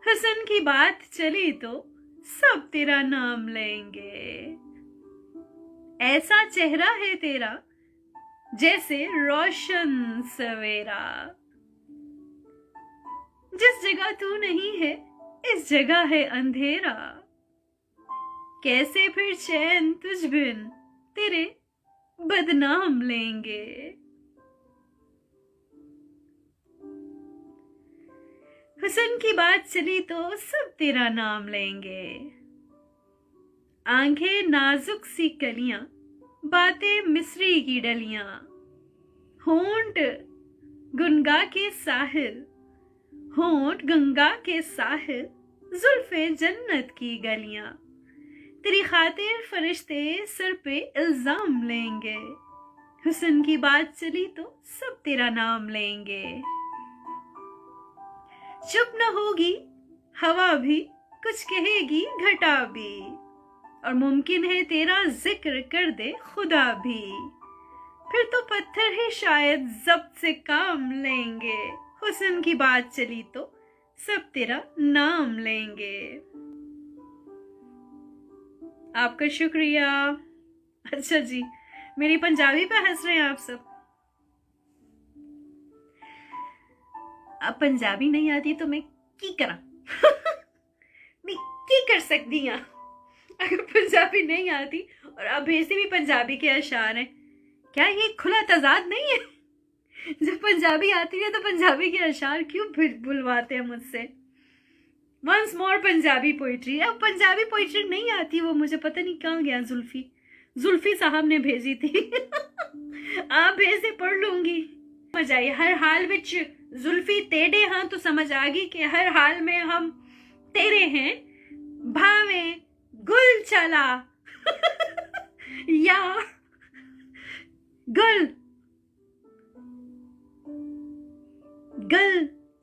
हसन की बात चली तो सब तेरा नाम लेंगे। ऐसा चेहरा है तेरा जैसे रोशन सवेरा, जिस जगह तू नहीं है इस जगह है अंधेरा। कैसे फिर चैन तुझ बिन तेरे बदनाम लेंगे। हुस्न की बात चली तो सब तेरा नाम लेंगे। आंखें नाजुक सी कलियां, बातें मिस्री की डलियां, होंठ गंगा के साहिल, होंठ गंगा के साहिल, जुल्फे जन्नत की गलियां। तेरी खातिर फरिश्ते सर पे इल्जाम लेंगे। हुस्न की बात चली तो सब तेरा नाम लेंगे। चुप न होगी हवा भी, कुछ कहेगी घटा भी, और मुमकिन है तेरा जिक्र कर दे खुदा भी। फिर तो पत्थर ही शायद जब्त से काम लेंगे। हुस्न की बात चली तो सब तेरा नाम लेंगे। आपका शुक्रिया। अच्छा जी, मेरी पंजाबी पे हंस रहे हैं आप सब। अब पंजाबी नहीं आती तो मैं की करा। मैं की कर सकती हाँ अगर पंजाबी नहीं आती। और अब वैसे भी पंजाबी के अशार हैं, क्या ये खुला तजाद नहीं है? जब पंजाबी आती है तो पंजाबी के अशार क्यों बुलवाते हैं मुझसे? Once more Punjabi poetry. अब पंजाबी पोइट्री नहीं आती, वो मुझे पता नहीं कहाँ गया। जुल्फी साहब ने भेजी थी। आप भेजे पढ़ लूंगी। समझ आई हर हाल विच जुल्फी तेरे हाँ, तो समझ आ गई कि हर हाल में हम तेरे हैं। भावे गुल चला या गल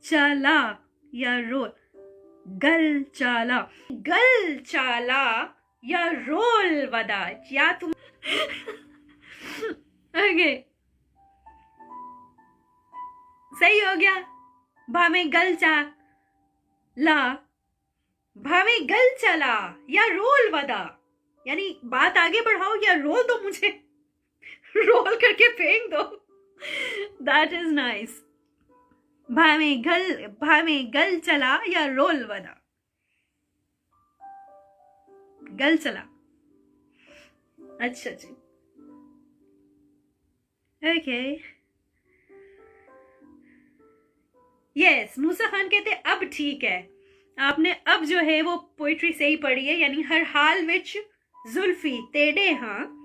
चला या रोल, गल चाला या रोल वदा, या तुम ओके सही हो गया। भावे गल चला या रोल वदा, यानी बात आगे बढ़ाओ या रोल दो मुझे। रोल करके फेंक दो। That is nice. भावे गल चला या रोल वदा। गल चला, अच्छा जी, ओके। यस, मूसा खान कहते अब ठीक है, आपने अब जो है वो पोइट्री सही पढ़ी है। यानी हर हाल विच जुल्फी तेरे हाँ,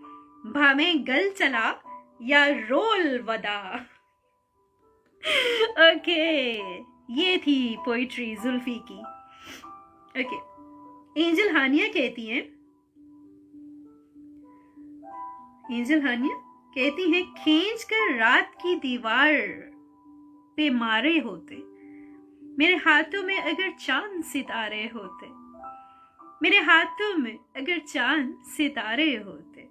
भावे गल चला या रोल वदा। ओके, ये थी पोइट्री जुल्फी की। ओके, एंजल हानिया कहती हैं खींच कर रात की दीवार पे मारे होते, मेरे हाथों में अगर चांद सितारे होते, मेरे हाथों में अगर चांद सितारे होते,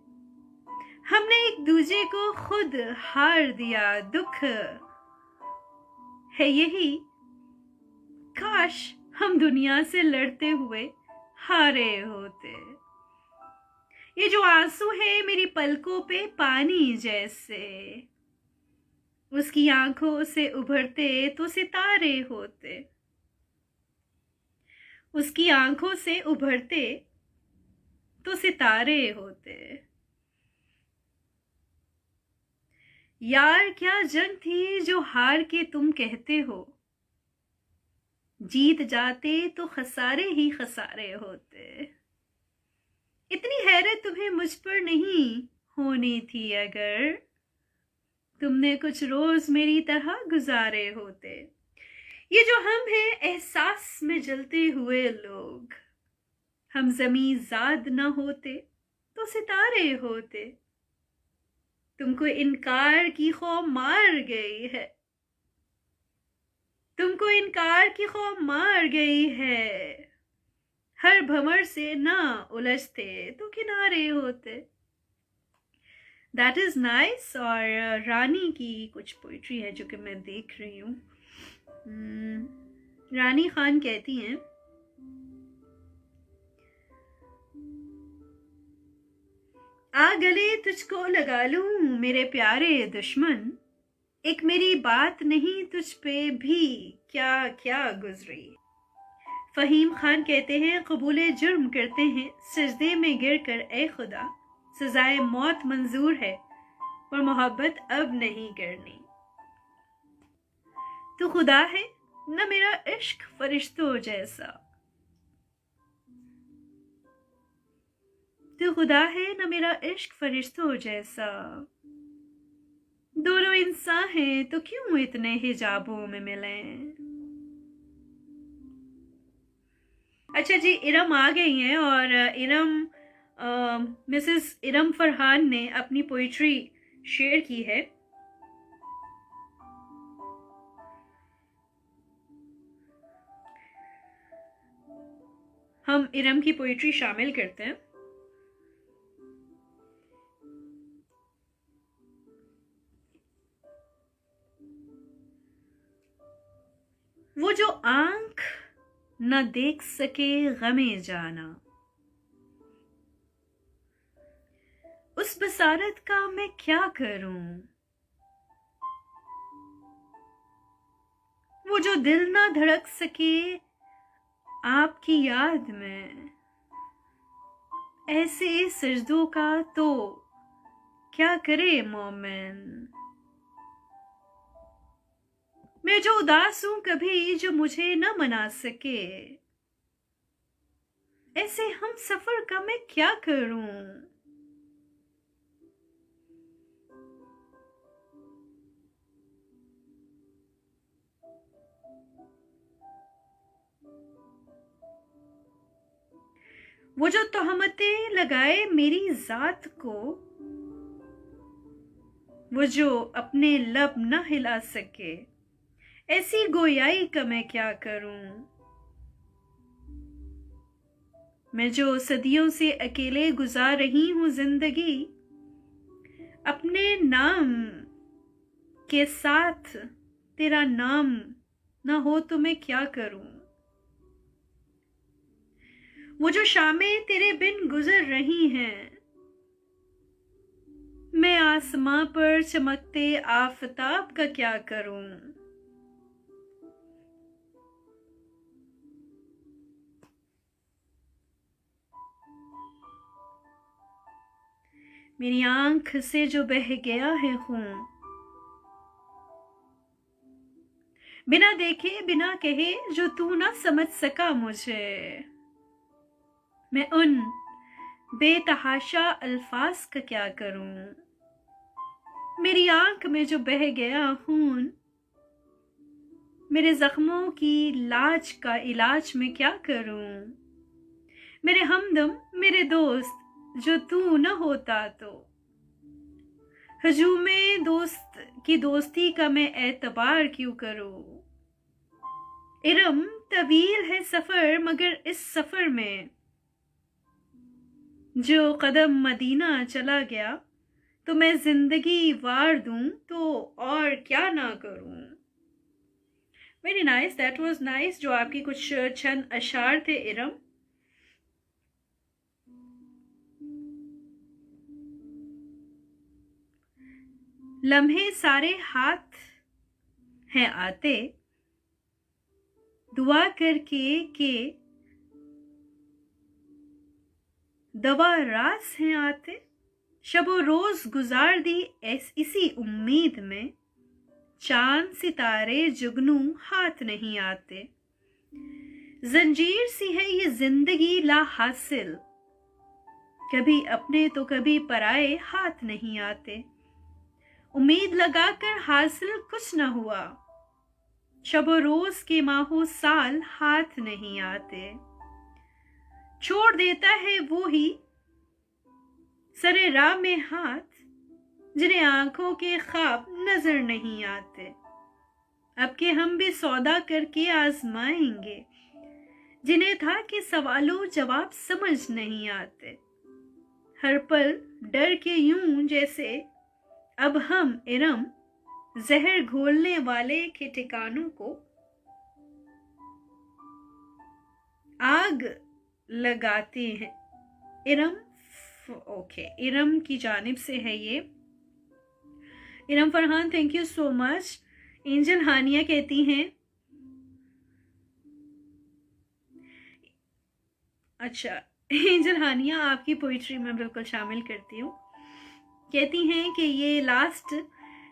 हमने एक दूजे को खुद हार दिया, दुख है यही, काश हम दुनिया से लड़ते हुए हारे होते। ये जो आंसू है मेरी पलकों पे पानी जैसे, उसकी आंखों से उभरते तो सितारे होते, उसकी आंखों से उभरते तो सितारे होते। यार क्या जंग थी जो हार के तुम कहते हो, जीत जाते तो खसारे ही खसारे होते। इतनी हैरत तुम्हें मुझ पर नहीं होनी थी अगर, तुमने कुछ रोज मेरी तरह गुजारे होते। ये जो हम हैं एहसास में जलते हुए लोग, हम ज़मीं ज़ाद न होते तो सितारे होते। तुमको इनकार की खौफ मार गई है, तुमको इनकार की खौफ मार गई है। हर भंवर से ना उलझते तो किनारे होते। That is nice. और रानी की कुछ पोइट्री है जो कि मैं देख रही हूँ। रानी खान कहती हैं, आ गले तुझको लगा लूं मेरे प्यारे दुश्मन, एक मेरी बात नहीं तुझ पे भी क्या क्या गुजरी। फहीम खान कहते हैं, कबूले जुर्म करते हैं सजदे में गिर कर ए खुदा, सजाए मौत मंजूर है पर मोहब्बत अब नहीं करनी। तू खुदा है न मेरा इश्क फरिश्तों जैसा, तू खुदा है न मेरा इश्क फरिश्तों जैसा। दोनों इंसान हैं तो क्यों इतने हिजाबों में मिले। अच्छा जी, इरम आ गई हैं और इरम मिसेस इरम फरहान ने अपनी पोइट्री शेयर की है। हम इरम की पोइट्री शामिल करते हैं। वो जो आंख न देख सके गमे जाना, उस बसारत का मैं क्या करूं। वो जो दिल ना धड़क सके आपकी याद में, ऐसे सजदों का तो क्या करे मोमिन। मैं जो उदास हूं कभी जो मुझे न मना सके, ऐसे हम सफर का मैं क्या करूं। वो जो तोहमतें लगाए मेरी जात को, वो जो अपने लब न हिला सके, ऐसी गोयाई का मैं क्या करूं। मैं जो सदियों से अकेले गुजार रही हूं जिंदगी, अपने नाम के साथ तेरा नाम ना हो तो मैं क्या करूं। वो जो शामें तेरे बिन गुजर रही हैं, मैं आसमां पर चमकते आफताब का क्या करूं। मेरी आंख से जो बह गया है खून, बिना देखे बिना कहे जो तू ना समझ सका मुझे। मैं उन बेतहाशा अल्फाज का क्या करूं। मेरी आंख में जो बह गया खून, मेरे जख्मों की लाज का इलाज में क्या करूं। मेरे हमदम मेरे दोस्त जो तू न होता तो, हजूमे दोस्त की दोस्ती का मैं एतबार क्यों करूं। इरम तवील है सफर मगर इस सफर में जो कदम मदीना चला गया, तो मैं जिंदगी वार दूं तो और क्या ना करूं। Very nice, that was nice. जो आपकी कुछ चंद अशार थे इरम। लम्हे सारे हाथ हैं आते, दुआ करके के दवा रास हैं आते। शबो रोज गुजार दी इसी उम्मीद में, चांद सितारे जुगनू हाथ नहीं आते। जंजीर सी है ये जिंदगी ला हासिल, कभी अपने तो कभी पराए हाथ नहीं आते। उम्मीद लगाकर हासिल कुछ न हुआ, शबो रोज के माहो साल हाथ नहीं आते। छोड़ देता है वो ही सरे राह में हाथ, जिन्हें आंखों के ख्वाब नजर नहीं आते। अब के हम भी सौदा करके आजमाएंगे, जिन्हें था कि सवालों जवाब समझ नहीं आते। हर पल डर के यूं जैसे अब हम इरम जहर घोलने वाले के ठिकानों को आग लगाते हैं। इरम की जानिब से है ये। Iram Farhan, thank you so much. Angel Hania कहती हैं, अच्छा एंजल हानिया आपकी पोइट्री में बिल्कुल शामिल करती हूँ। कहती हैं कि ये लास्ट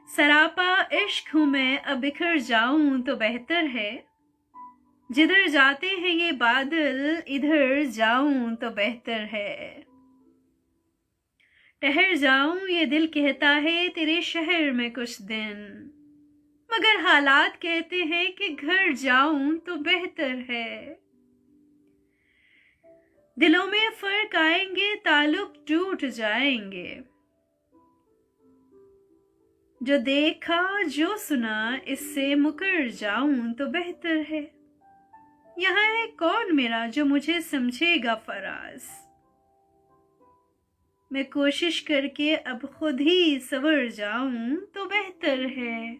सरापा इश्क हूँ मैं, अब बिखर जाऊं तो बेहतर है। जिधर जाते हैं ये बादल, इधर जाऊं तो बेहतर है। ठहर जाऊं ये दिल कहता है तेरे शहर में कुछ दिन, मगर हालात कहते हैं कि घर जाऊं तो बेहतर है। दिलों में फर्क आएंगे, ताल्लुक टूट जाएंगे। जो देखा जो सुना इससे मुकर जाऊं तो बेहतर है। यहाँ है कौन मेरा जो मुझे समझेगा फराज, मैं कोशिश करके अब खुद ही सवर जाऊं तो बेहतर है।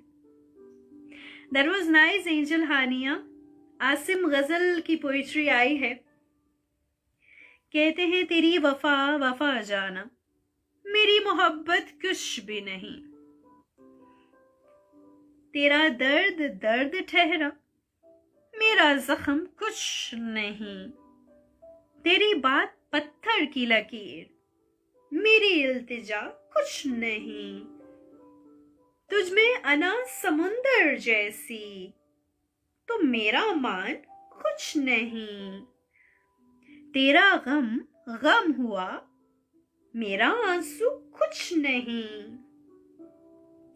That was nice एंजल हानिया। आसिम गजल की पोइट्री आई है। कहते हैं तेरी वफा वफा जाना, मेरी मोहब्बत कुछ भी नहीं। तेरा दर्द दर्द ठहरा, मेरा जख्म कुछ नहीं। तेरी बात पत्थर की लकीर, मेरी इल्तिजा कुछ नहीं। तुझ में अना समुंदर जैसी, तो मेरा मान कुछ नहीं। तेरा गम गम हुआ, मेरा आंसू कुछ नहीं।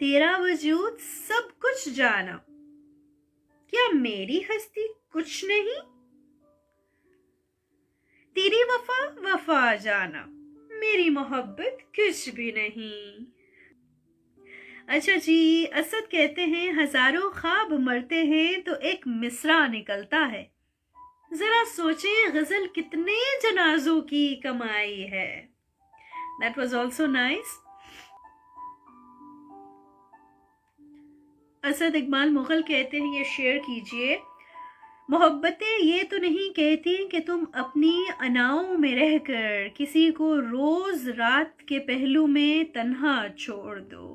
तेरा वजूद सब कुछ जाना, क्या मेरी हस्ती कुछ नहीं। तेरी वफा वफा जाना, मेरी मोहब्बत कुछ भी नहीं। अच्छा जी, असद कहते हैं हजारों ख्वाब मरते हैं तो एक मिसरा निकलता है। जरा सोचें गजल कितने जनाजों की कमाई है। That was also nice. Asad Iqbal Mughal कहते हैं ये शेयर कीजिए। मोहब्बतें ये तो नहीं कहती कि तुम अपनी अनाओं में रहकर किसी को रोज रात के पहलू में तन्हा छोड़ दो।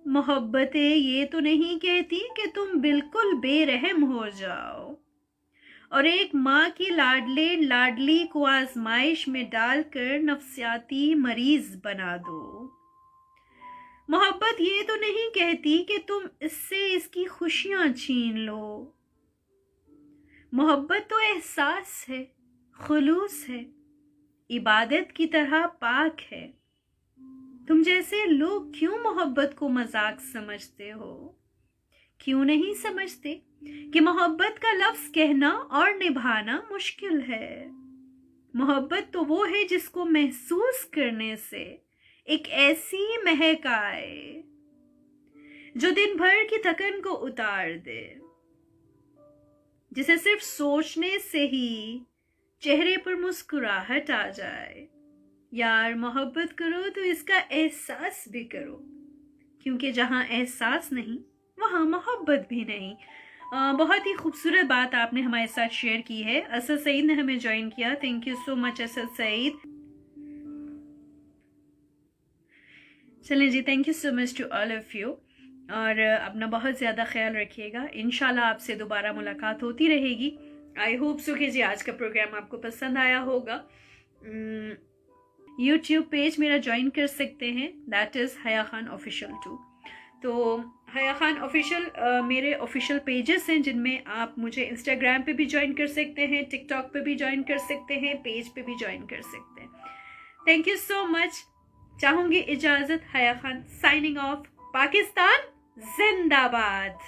मोहब्बतें ये तो नहीं कहती कि तुम बिल्कुल बेरहम हो जाओ और एक माँ की लाडले लाडली को आजमाइश में डालकर नफ्सियाती मरीज बना दो। मोहब्बत ये तो नहीं कहती कि तुम इससे इसकी खुशियां छीन लो। मोहब्बत तो एहसास है, खुलूस है, इबादत की तरह पाक है। तुम जैसे लोग क्यों मोहब्बत को मजाक समझते हो? क्यों नहीं समझते कि मोहब्बत का लफ्ज कहना और निभाना मुश्किल है। मोहब्बत तो वो है जिसको महसूस करने से एक ऐसी महक आए जो दिन भर की थकन को उतार दे, जिसे सिर्फ सोचने से ही चेहरे पर मुस्कुराहट आ जाए। यार मोहब्बत करो तो इसका एहसास भी करो, क्योंकि जहां एहसास नहीं वहां मोहब्बत भी नहीं। बहुत ही खूबसूरत बात आपने हमारे साथ शेयर की है। असद सईद ने हमें ज्वाइन किया, thank you so much Asad Saeed. चलें जी, thank you so much to all of you, और अपना बहुत ज़्यादा ख्याल रखिएगा। इंशाल्लाह आपसे दोबारा मुलाकात होती रहेगी। आई होप सो कि जी आज का प्रोग्राम आपको पसंद आया होगा। यूट्यूब पेज मेरा ज्वाइन कर सकते हैं, दैट इज़ हया खान ऑफिशियल 2। तो हया खान ऑफिशियल मेरे ऑफिशियल पेजेस हैं जिनमें आप मुझे इंस्टाग्राम पे भी ज्वाइन कर सकते हैं, टिकटॉक पे भी ज्वाइन कर सकते हैं, पेज पे भी ज्वाइन कर सकते हैं। थैंक यू सो मच चाहूंगी इजाजत। हया खान साइनिंग ऑफ। पाकिस्तान जिंदाबाद।